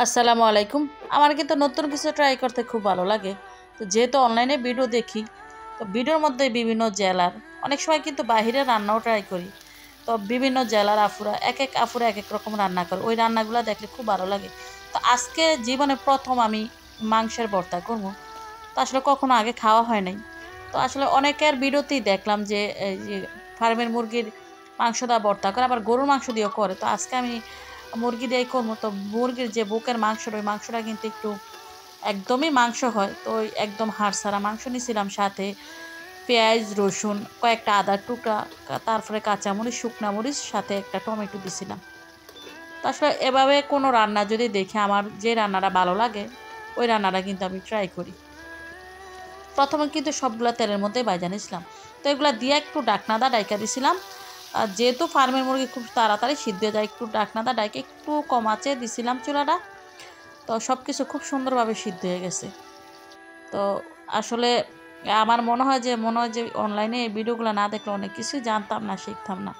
আসসালামু আলাইকুম। আমার কিন্তু নতুন কিছু ট্রাই করতে খুব ভালো লাগে। তো যেহেতু অনলাইনে ভিডিও দেখি, তো ভিডিওর মধ্যে বিভিন্ন জেলার অনেক সময় কিন্তু বাহিরের রান্নাও ট্রাই করি। তো বিভিন্ন জেলার আফুরা এক এক রকম রান্না করে, ওই রান্নাগুলো দেখলে খুব ভালো লাগে। তো আজকে জীবনে প্রথম আমি মাংসের ভর্তা করব। তো আসলে কখনো আগে খাওয়া হয় নাই। তো আসলে অনেকের ভিডিওতেই দেখলাম যে এই যে ফার্মের মুরগির মাংস দা ভর্তা করে, আবার গরুর মাংস দিয়েও করে। তো আজকে আমি মুরগি দিয়েই করবো। তো মুরগির যে বুকের মাংসটা, ওই মাংসটা কিন্তু একটু একদমই মাংস হয়। তো ওই একদম হাড় ছাড়া মাংস নিয়েছিলাম, সাথে পেঁয়াজ, রসুন, কয়েকটা আদার টুকরা, তারপরে কাঁচামরিচ, শুকনা মরিচ, সাথে একটা টমেটো দিছিলাম। তো আসলে এভাবে কোনো রান্না যদি দেখে আমার যে রান্নাটা ভালো লাগে, ওই রান্নাটা কিন্তু আমি ট্রাই করি। প্রথমে কিন্তু সবগুলা তেলের মধ্যেই ভাজা নিয়েছিলাম। তো এগুলা দিয়ে একটু ডাকনাদা ডাইকা দিছিলাম। আর যেহেতু ফার্মের মুরগি খুব তাড়াতাড়ি সিদ্ধ হয়ে যায়, একটু ডাকনাদা ডাইকে একটু কম আঁচে দিছিলাম চুলাটা। তো সব কিছু খুব সুন্দরভাবে সিদ্ধ হয়ে গেছে। তো আসলে আমার মনে হয় যে অনলাইনে এই ভিডিওগুলো না দেখলে অনেক কিছুই জানতাম না, শিখতাম না।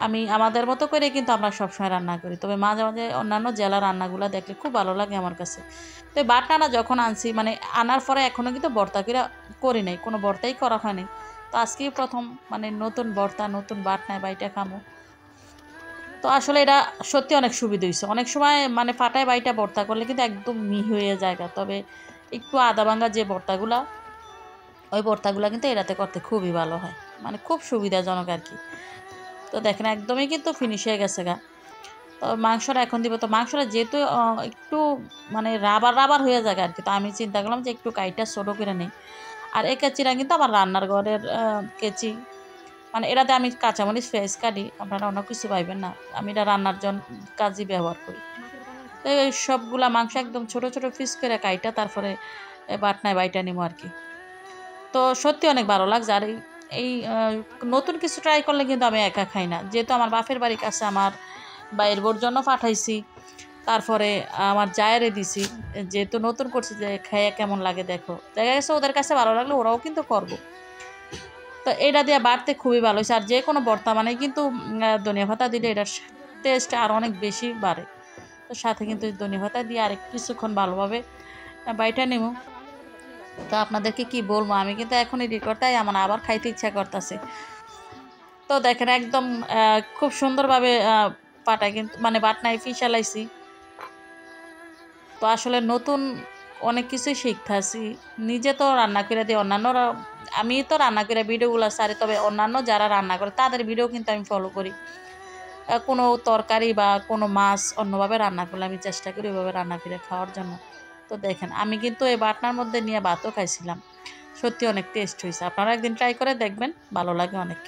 আমি আমাদের মতো করে কিন্তু আমরা সবসময় রান্না করি, তবে মাঝে মাঝে অন্যান্য জেলার রান্নাগুলো দেখলে খুব ভালো লাগে আমার কাছে। তো এই বাটনাটা যখন আনছি, মানে আনার পরে এখনও কিন্তু ভর্তা করি নাই, কোনো ভর্তাই করা হয়নি। তো আজকেই প্রথম, মানে নতুন ভর্তা, নতুন বাটনায় বাইটা খামো। তো আসলে এটা সত্যি অনেক সুবিধা হয়েছে। অনেক সময় মানে ফাটায় বাইটা ভর্তা করলে কিন্তু একদম মিহি হয়ে যায়। তবে একটু আদা ভাঙ্গা যে ভর্তাগুলা, ওই ভর্তাগুলা কিন্তু এটাতে করতে খুবই ভালো হয়, মানে খুব সুবিধাজনক আর কি। তো দেখেন একদমই কিন্তু ফিনিশ হয়ে গেছে গা। তো মাংসটা এখন দিব। তো মাংসটা যেহেতু একটু মানে রাবার রাবার হয়ে যায় আর কি, তো আমি চিন্তা করলাম যে একটু কাইটা ছোটো করে নিই। আর এই কেচিটা কিন্তু আমার রান্নার ঘরের কেচি, মানে এটাতে আমি কাঁচামরিচ পেঁয়াজ কাটি, আপনারা অন্য কিছু পাইবেন না। আমি এটা রান্নার জন্য কাজে ব্যবহার করি। তো এই সবগুলা মাংস একদম ছোট ছোট পিস করে কাইটা তারপরে বাটনায় বাইটা নিবো আর কি। তো সত্যি অনেক ভালো লাগছে। আর এই নতুন কিছু ট্রাই করলে কিন্তু আমি একা খাই না, যেহেতু আমার বাপের বাড়ির কাছে আমার বাইরের বোর জন্য পাঠাইছি, তারপরে আমার জায়েরে দিছি, যেহেতু নতুন করছি, যে খাইয়া কেমন লাগে দেখো, দেখা গেছে ওদের কাছে ভালো লাগলে ওরাও কিন্তু করবো। তো এটা দিয়ে বাড়তে খুবই ভালো হয়েছে। আর যে কোনো ভর্তা মানে কিন্তু ধনিয়া পাতা দিলে এটার টেস্ট আর অনেক বেশি বাড়ে। তো সাথে কিন্তু ধনিয়া পাতা দিয়ে আর কিছুক্ষণ ভালোভাবে বাইটা নেব। তো আপনাদেরকে কি বলবো, আমি কিন্তু এখনই রেকর্ডটাই আমার আবার খাইতে ইচ্ছা করতেছে। তো দেখেন একদম খুব সুন্দরভাবে পাটা কিন্তু মানে বাটনায় ফিসালাইছি। তো আসলে নতুন অনেক কিছুই শিখতেছি। নিজে তো রান্না করে দিই, অন্যান্যরা, আমি তো রান্না করে ভিডিওগুলো সারি, তবে অন্যান্য যারা রান্না করে তাদের ভিডিও কিন্তু আমি ফলো করি। কোনো তরকারি বা কোনো মাছ অন্যভাবে রান্না করলে আমি চেষ্টা করি ওইভাবে রান্না করে খাওয়ার জন্য। তো দেখেন আমি কিন্তু এই বাটনার মধ্যে নিয়ে ভাতও খাইছিলাম। সত্যি অনেক টেস্ট হয়েছে। আপনারা একদিন ট্রাই করে দেখবেন, ভালো লাগে অনেক।